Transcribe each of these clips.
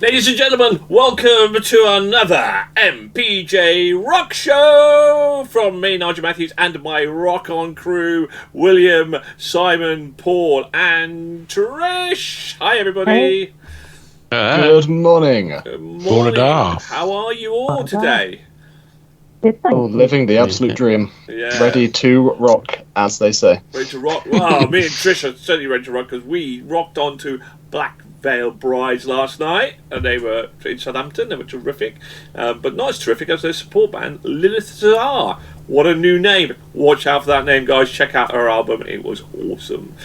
Ladies and gentlemen, welcome to another MPJ Rock Show from me, Nigel Matthews, and my rock on crew, William, Simon, Paul, and Trish. Hi, everybody. Good morning. Good morning. How are you all today? Oh, living the absolute dream. Yeah. Ready to rock, as they say. Ready to rock? Well, me and Trish are certainly ready to rock because we rocked on to Black Veil Brides last night, and they were in Southampton. They were terrific, but not as terrific as their support band, Lilith Czar. What a new name. Watch out for that name, guys. Check out her album. It was awesome.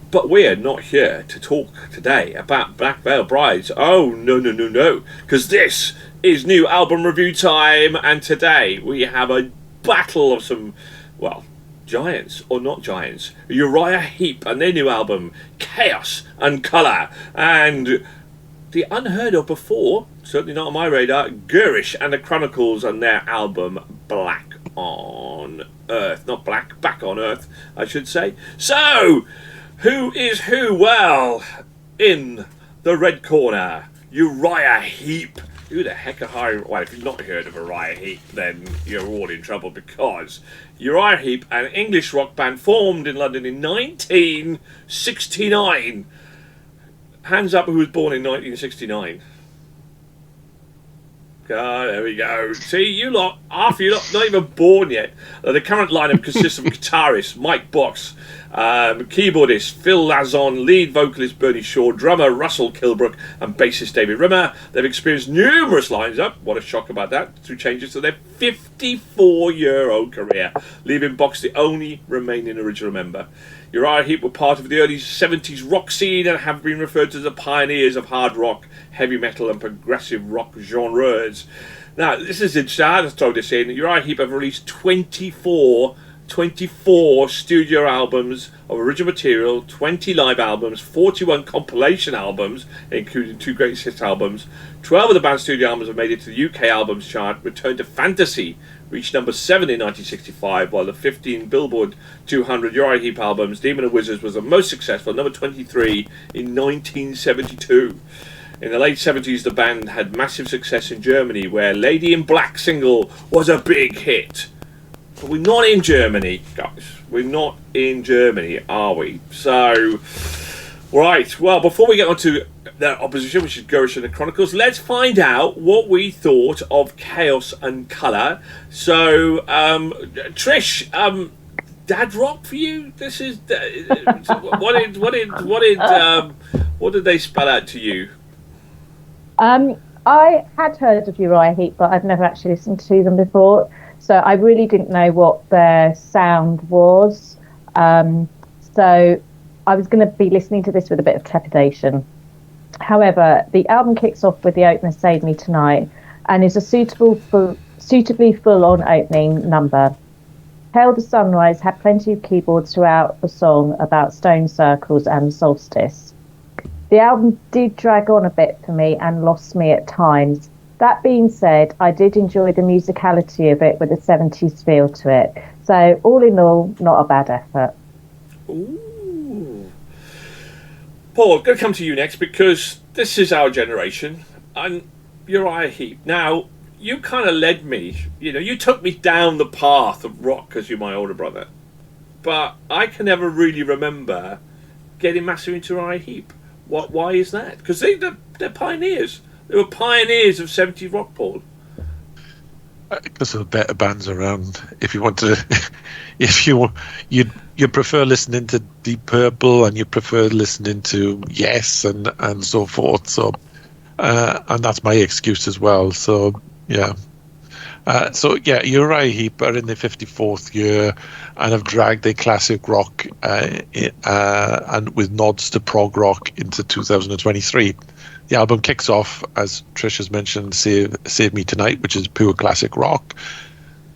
But we're not here to talk today about Black Veil Brides. Oh, no. Because this is new album review time, and today we have a battle of some, well, giants or not giants. Uriah Heep and their new album, Chaos and Colour. And the unheard of before, certainly not on my radar, Girish and the Chronicles and their album, Black on Earth. Not Black, Back on Earth, I should say. So, who is who? Well, in the red corner, Uriah Heep. Who the heck are Well, if you've not heard of Uriah Heep, then you're all in trouble, because Uriah Heep, an English rock band formed in London in 1969. Hands up who was born in 1969. There we go. See, you lot, half you lot, not even born yet. The current lineup consists of guitarist Mike Box, keyboardist Phil Lazon, lead vocalist Bernie Shaw, drummer Russell Kilbrook, and bassist David Rimmer. They've experienced numerous lineup, what a shock about that, through changes to their 54-year-old career, leaving Box the only remaining original member. Uriah Heep were part of the early 70s rock scene and have been referred to as the pioneers of hard rock, heavy metal and progressive rock genres. Now, this is interesting. I just throw this in. Uriah Heep have released 24 studio albums of original material, 20 live albums, 41 compilation albums, including 2 greatest hits albums. 12 of the band's studio albums have made it to the UK albums chart. Return to Fantasy reached number 7 in 1965, while the 15 Billboard 200 Uriah Heep albums, Demon and Wizards, was the most successful, number 23 in 1972. In the late 70s, the band had massive success in Germany, where Lady in Black single was a big hit. But we're not in Germany, guys. We're not in Germany, are we? So, right. Well, before we get on to their opposition, which is Girish and the Chronicles, let's find out what we thought of Chaos and Colour. So, Trish, dad rock for you? This is what did they spell out to you? I had heard of Uriah Heep, but I've never actually listened to them before. So I really didn't know what their sound was. So I was going to be listening to this with a bit of trepidation. However, the album kicks off with the opener Save Me Tonight and is a suitably full-on opening number. Hail the Sunrise had plenty of keyboards throughout the song about stone circles and solstice. The album did drag on a bit for me and lost me at times. That being said, I did enjoy the musicality of it with a 70s feel to it. So, all in all, not a bad effort. Ooh. Paul, I'm going to come to you next, because this is our generation. And Uriah Heep. Now, you kind of led me, you took me down the path of rock because you're my older brother. But I can never really remember getting massive into Uriah Heep. Why is that? Because they're pioneers. They were pioneers of 70s rock, Paul. Because there are better bands around. If you want to, you prefer listening to Deep Purple, and you prefer listening to Yes and so forth. So, and that's my excuse as well. So yeah. Uriah Heep are in their 54th year and have dragged their classic rock and with nods to prog rock into 2023. The album kicks off, as Trish has mentioned, Save Me Tonight, which is pure classic rock,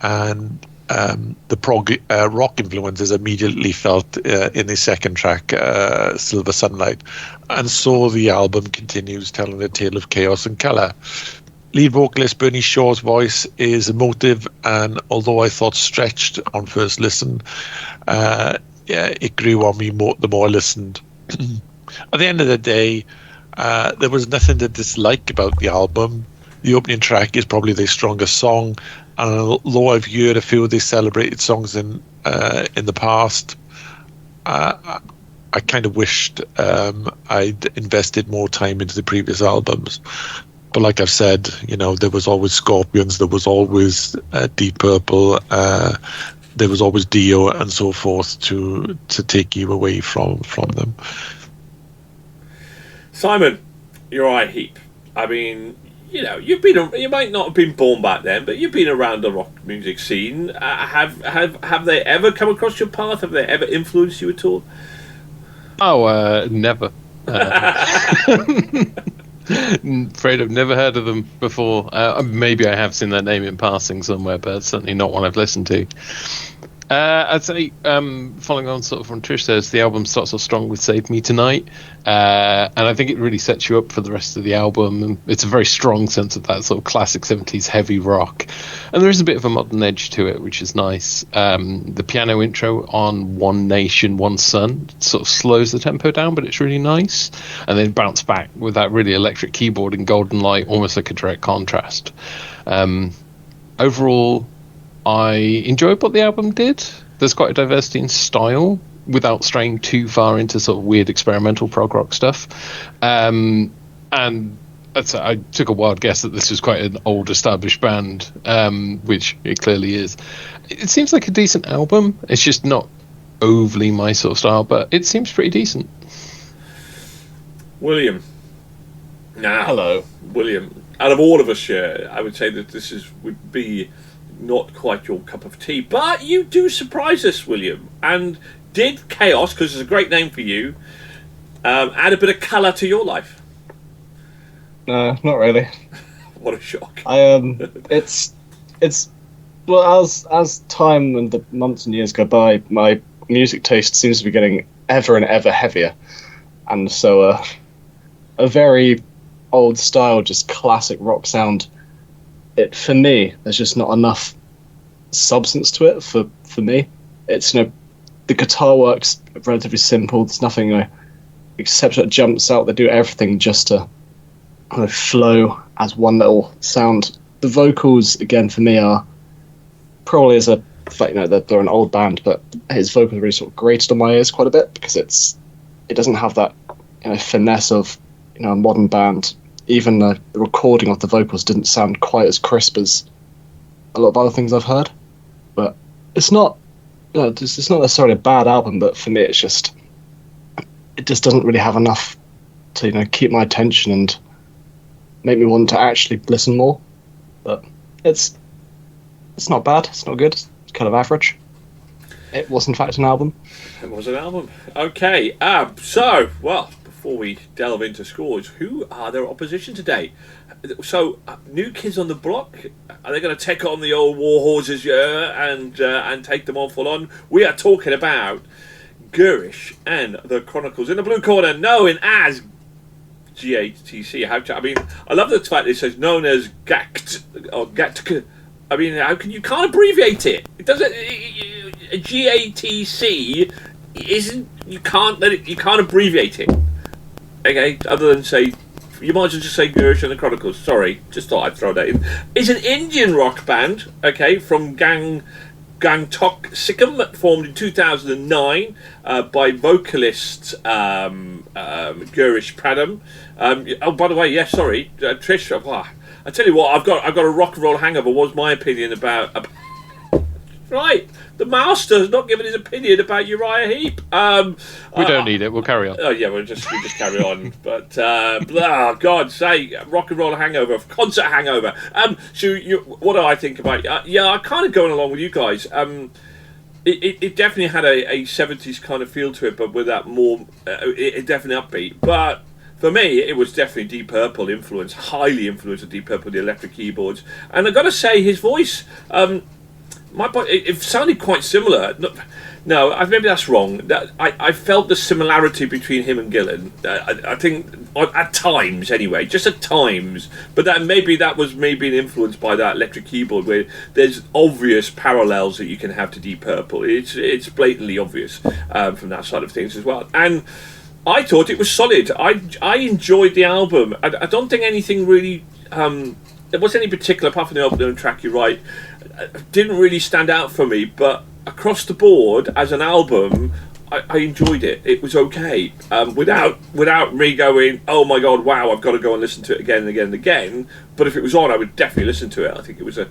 and the prog rock influence is immediately felt in the second track, Silver Sunlight, and so the album continues telling the tale of chaos and colour. Lead vocalist Bernie Shaw's voice is emotive, and although I thought stretched on first listen, it grew on me the more I listened. At the end of the day, There was nothing to dislike about the album. The opening track is probably their strongest song, and although I've heard a few of these celebrated songs in the past, I kind of wished I'd invested more time into the previous albums. But like I've said, there was always Scorpions, there was always Deep Purple, there was always Dio and so forth to take you away from them. Simon, Uriah Heep. I mean, you might not have been born back then, but you've been around the rock music scene. Have they ever come across your path? Have they ever influenced you at all? Oh, never. Afraid I've never heard of them before. Maybe I have seen their name in passing somewhere, but certainly not one I've listened to. I'd say, following on sort of from Trish says, the album starts off strong with Save Me Tonight, and I think it really sets you up for the rest of the album. And it's a very strong sense of that sort of classic 70s heavy rock, and there is a bit of a modern edge to it, which is nice. The piano intro on One Nation, One Sun sort of slows the tempo down, but it's really nice, and then bounce back with that really electric keyboard in Golden Light, almost like a direct contrast. Overall, I enjoyed what the album did. There's quite a diversity in style without straying too far into sort of weird experimental prog rock stuff. And I took a wild guess that this was quite an old established band, which it clearly is. It seems like a decent album. It's just not overly my sort of style, but it seems pretty decent. William. Now, Hello. William. Out of all of us here, I would say that this would be not quite your cup of tea, but you do surprise us, William. And did Chaos, because it's a great name for you, add a bit of colour to your life? No, not really. What a shock! It's well, as time and the months and years go by, my music taste seems to be getting ever and ever heavier, and so a very old style, just classic rock sound. For me, there's just not enough substance to it for me. It's the guitar work's relatively simple. There's nothing exceptional that jumps out. They do everything just to kind of flow as one little sound. The vocals, again, for me are probably they're an old band, but his vocals really sort of grated on my ears quite a bit because it doesn't have that finesse of a modern band. Even the recording of the vocals didn't sound quite as crisp as a lot of other things I've heard. But it's not, it's not necessarily a bad album. But for me, it just doesn't really have enough to keep my attention and make me want to actually listen more. But it's not bad. It's not good. It's kind of average. It was in fact an album. It was an album. Okay. Before we delve into scores, who are their opposition today? So, new kids on the block, are they going to take on the old war horses and take them on full on? We are talking about Girish and the Chronicles. In the blue corner, known as GATC. I love the fact that it says known as GACT or GATC. I mean, you can't abbreviate it. It doesn't. GATC isn't. You can't abbreviate it. Okay, other than say, you might as well just say Girish and the Chronicles. Sorry, just thought I'd throw that in. It's an Indian rock band, okay, from Gangtok Sikkim, formed in 2009 by vocalist Girish Pradham. By the way, Trish. I tell you what, I've got a rock and roll hangover. Was my opinion about right? The master's not giving his opinion about Uriah Heep. We don't need it. We'll carry on. Oh yeah, we just carry on. But God's sake, rock and roll hangover, concert hangover. What do I think about? I'm kind of going along with you guys. It definitely had a 70s kind of feel to it, but with that more, it definitely upbeat. But for me, it was definitely Deep Purple influence, highly influenced of Deep Purple, the electric keyboards, and I've got to say his voice. It sounded quite similar. No, maybe that's wrong. I felt the similarity between him and Gillan. I think at times, anyway, just at times. But that was maybe influenced by that electric keyboard, where there's obvious parallels that you can have to Deep Purple. It's blatantly obvious from that side of things as well. And I thought it was solid. I enjoyed the album. I don't think anything really. There wasn't any particular, apart from the opening track. You're right. Didn't really stand out for me, but across the board as an album, I enjoyed it. It was okay, without me going, oh my god, wow, I've got to go and listen to it again and again and again. But if it was on, I would definitely listen to it. I think it was a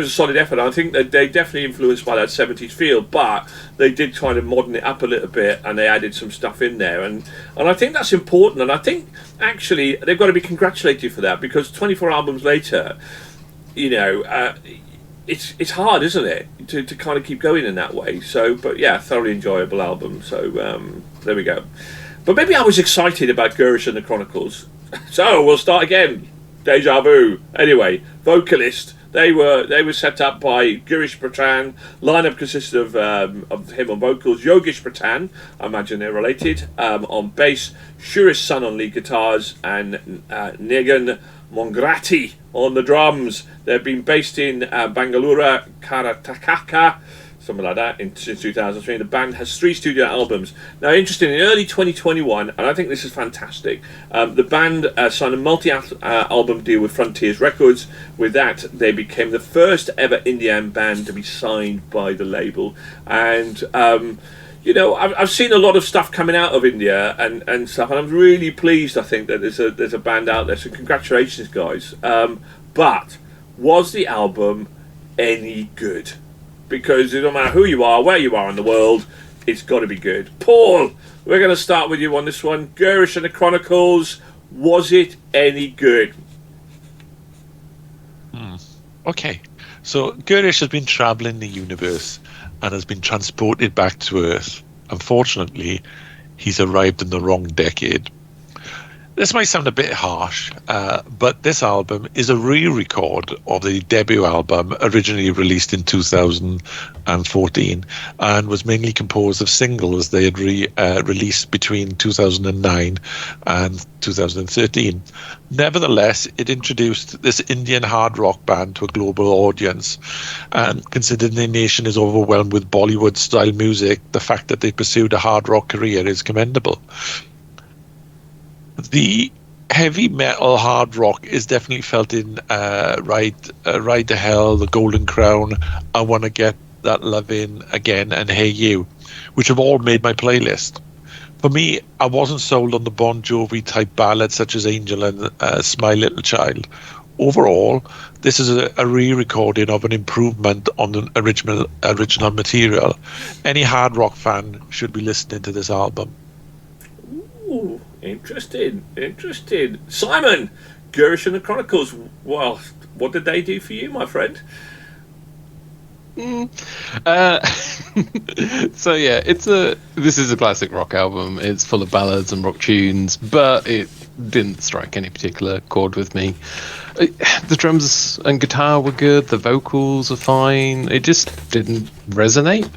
solid effort. I think that they definitely influenced by that 70s feel, but they did try to modern it up a little bit, and they added some stuff in there, and I think that's important. And I think actually they've got to be congratulated for that, because 24 albums later, you know. It's hard, isn't it, to kind of keep going in that way. So, but yeah, thoroughly enjoyable album. So there we go. But maybe I was excited about Girish and the Chronicles. So we'll start again. Deja vu. Anyway, vocalist. They were set up by Girish Prathan. Lineup consisted of him on vocals, Yogesh Prathan, I imagine they're related, on bass, Shuri's son on lead guitars, and Negan Mongrati on the drums. They've been based in Bangalore, Karnataka, something like that, since 2003. The band has 3 studio albums. Now, interesting, in early 2021, and I think this is fantastic, the band signed a multi-album deal with Frontiers Records. With that, they became the first ever Indian band to be signed by the label. And you know, I've seen a lot of stuff coming out of India and stuff, and I'm really pleased. I think that there's a band out there. So congratulations, guys. But was the album any good? Because it don't matter who you are, where you are in the world, it's got to be good. Paul, we're going to start with you on this one. Girish and the Chronicles. Was it any good? Okay, so Girish has been travelling the universe and has been transported back to Earth. Unfortunately, he's arrived in the wrong decade. This might sound a bit harsh, but this album is a re-record of the debut album originally released in 2014 and was mainly composed of singles they had released between 2009 and 2013. Nevertheless, it introduced this Indian hard rock band to a global audience, and considering the nation is overwhelmed with Bollywood-style music, the fact that they pursued a hard rock career is commendable. The heavy metal hard rock is definitely felt in Ride to Hell, The Golden Crown, I Want to Get That Lovin' Again, and Hey You, which have all made my playlist. For me, I wasn't sold on the Bon Jovi type ballads such as Angel and Smile Little Child. Overall, this is a re-recording of an improvement on the original material. Any hard rock fan should be listening to this album. Ooh. Interesting. Simon, Girish and the Chronicles. Well, what did they do for you, my friend? So yeah, this is a classic rock album. It's full of ballads and rock tunes, but it didn't strike any particular chord with me. The drums and guitar were good. The vocals are fine. It just didn't resonate.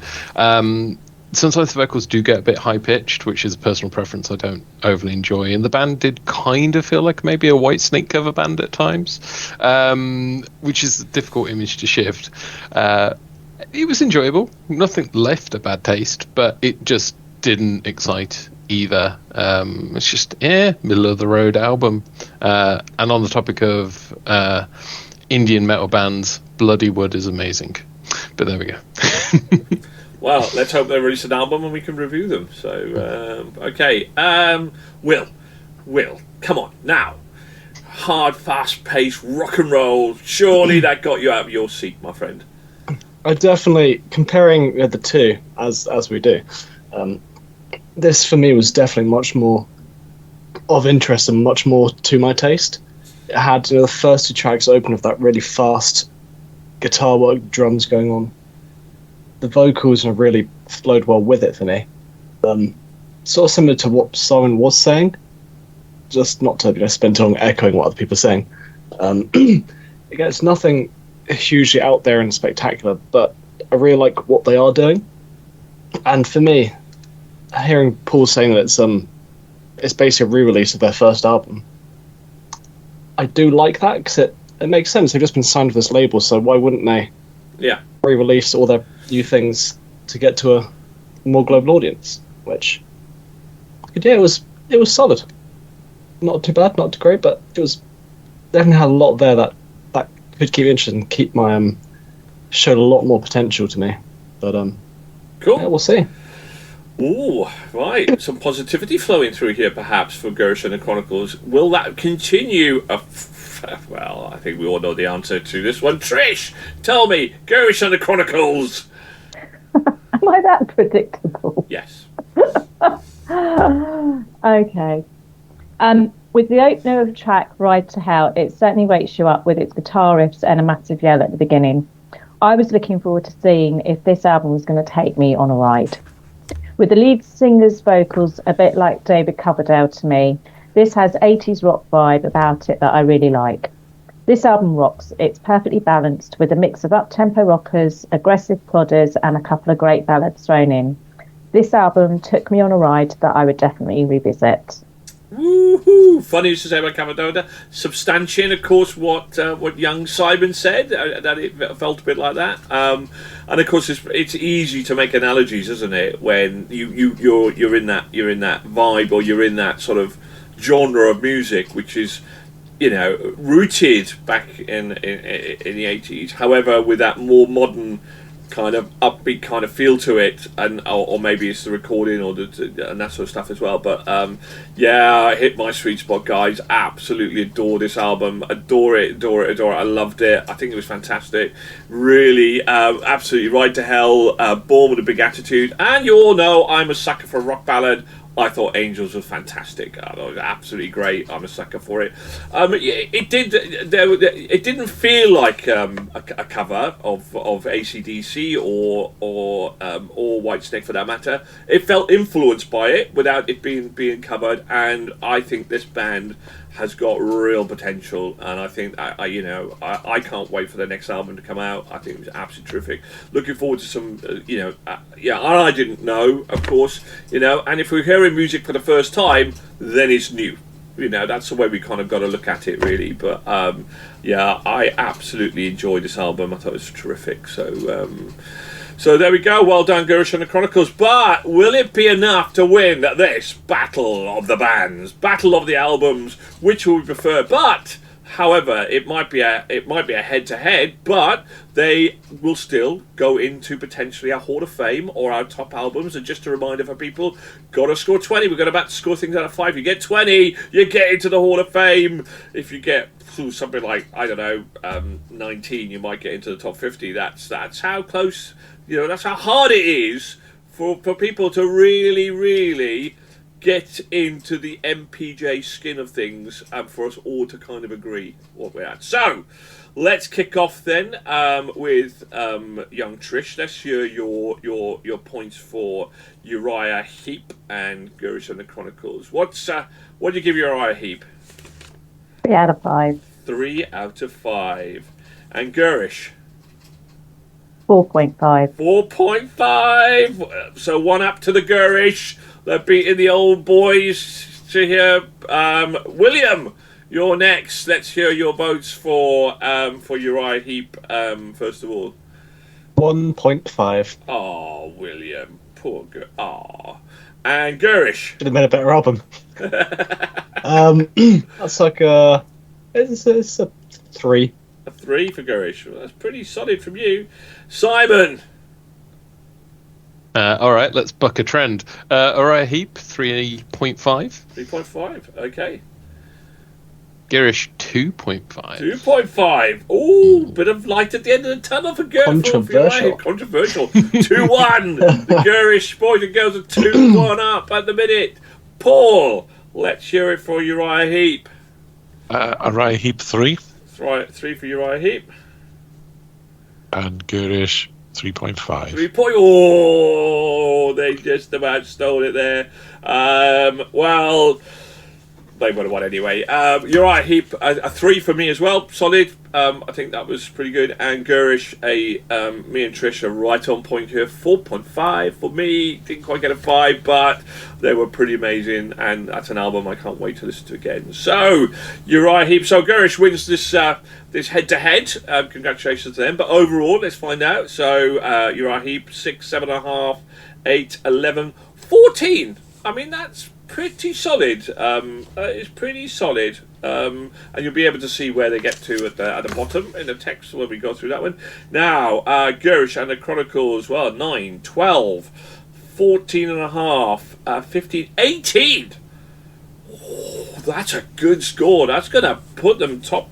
Sometimes the vocals do get a bit high-pitched, which is a personal preference I don't overly enjoy. And the band did kind of feel like maybe a Whitesnake cover band at times, which is a difficult image to shift. It was enjoyable. Nothing left a bad taste, but it just didn't excite either. It's just, middle-of-the-road album. And on the topic of Indian metal bands, Bloody Wood is amazing. But there we go. Well, let's hope they release an album and we can review them. So, okay. Will, come on, now. Hard, fast-paced rock and roll. Surely that got you out of your seat, my friend. I definitely, comparing the two, as we do, this for me was definitely much more of interest and much more to my taste. It had the first 2 tracks open with that really fast guitar work, drums going on. The vocals really flowed well with it for me. Sort of similar to what Simon was saying, just not to spend too long echoing what other people are saying. It's nothing hugely out there and spectacular, but I really like what they are doing. And for me, hearing Paul saying that it's basically a re-release of their first album, I do like that because it makes sense. They've just been signed to this label, so why wouldn't they re-release all their new things to get to a more global audience? Which, it was It was solid. Not too bad, not too great, but it was definitely had a lot there that could keep me interested and keep my showed a lot more potential to me. But Cool. yeah, we'll see. Ooh, right. Some positivity flowing through here, perhaps, for Girish and the Chronicles. Will that continue? Well, I think we all know the answer to this one. Trish, tell me, Girish and the Chronicles. Am I that predictable? Yes. Okay. With the opener of the track Ride to Hell, it certainly wakes you up with its guitar riffs and a massive yell at the beginning. I was looking forward to seeing if this album was going to take me on a ride. With the lead singer's vocals a bit like David Coverdale to me, this has 80s rock vibe about it that I really like. This album rocks. It's perfectly balanced with a mix of up-tempo rockers, aggressive plodders and a couple of great ballads thrown in. This album took me on a ride that I would definitely revisit. Woohoo! Funny you should say about Cavadona. Substantiating, of course, what young Simon said, that it felt a bit like that. And of course, it's easy to make analogies, isn't it? When you're in that vibe, or you're in that sort of genre of music, which is, rooted back in the 80s. However, with that more modern kind of upbeat kind of feel to it, and or maybe it's the recording and that sort of stuff as well. But yeah, it hit my sweet spot, guys. Absolutely adore this album. Adore it. I loved it. I think it was fantastic. Really, absolutely Ride to Hell. Born with a big attitude, and you all know I'm a sucker for a rock ballad. I thought Angels was fantastic. I thought it was absolutely great. I'm a sucker for it. It didn't feel like a cover of AC/DC or Whitesnake for that matter. It felt influenced by it without it being covered. And I think this band has got real potential, and I think I can't wait for the next album to come out. I think it was absolutely terrific. Looking forward to some, and I didn't know, of course, and if we're hearing music for the first time, then it's new. That's the way we kind of got to look at it, really. But I absolutely enjoyed this album. I thought it was terrific. So there we go. Well done, Girish and the Chronicles. But will it be enough to win this battle of the bands, battle of the albums? Which will we prefer? But however, it might be a head-to-head. But they will still go into potentially our Hall of Fame or our top albums. And just a reminder for people, got to score 20. We're about to score things out of 5. You get 20, you get into the Hall of Fame. If you get something like 19, you might get into the top 50. That's how close. That's how hard it is for people to really, really get into the MPJ skin of things, and for us all to kind of agree what we're at. So, let's kick off then with young Trish. Let's hear your points for Uriah Heep and Girish and the Chronicles. What do you give Uriah Heep? 3 out of 5. 3 out of 5. And Girish? 4.5. 4.5. So 1 up to the Girish. They're beating the old boys to here. William, you're next. Let's hear your votes for Uriah Heep. First of all, 1.5. Oh, William, poor girl. Oh, and Girish. Should have made a better album. That's like it's a 3. A 3 for Girish. Well, that's pretty solid from you, Simon. All right, let's buck a trend. Uriah Heep, 3.5. 3.5. Okay. Girish, 2.5. 2.5. Ooh, bit of light at the end of the tunnel for Girish. Controversial. 2-1. The Girish boys and girls are 2-1 up at the minute. Paul, let's hear it for Uriah Heep. Uriah Heep 3. Right, 3 for Uriah Heep. And Girish 3.5. 3 point. Oh, they just about stole it there. Well, they would have won anyway. Uriah Heep, a 3 for me as well. Solid. I think that was pretty good. And Girish, me and Trish are right on point here. 4.5 for me. Didn't quite get a 5, but they were pretty amazing. And that's an album I can't wait to listen to again. So, Uriah Heep. So, Girish wins this head-to-head. Congratulations to them. But overall, let's find out. So, Uriah Heep, 6, 7.5, 8, 11, 14. I mean, that's pretty solid. It's pretty solid. And you'll be able to see where they get to at the bottom in the text when we go through that one. Now, Girish and the Chronicles, well, 9, 12, 14 and a half, 15, 18. Oh, that's a good score. That's going to put them top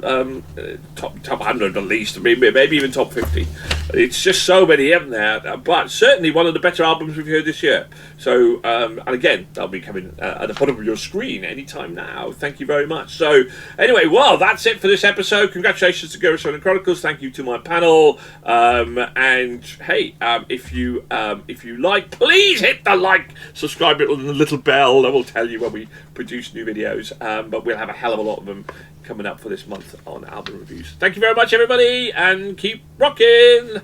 100 at least, maybe even top 50. It's just so many of them there, but certainly one of the better albums we've heard this year. So, and again, that'll be coming at the bottom of your screen anytime now. Thank you very much. So, anyway, well, that's it for this episode. Congratulations to Girish and the Chronicles. Thank you to my panel. And hey, if you like, please hit the like, subscribe, and the little bell. That will tell you when we produce new videos. But we'll have a hell of a lot of them coming up for this month on album reviews. Thank you very much, everybody, and keep rocking.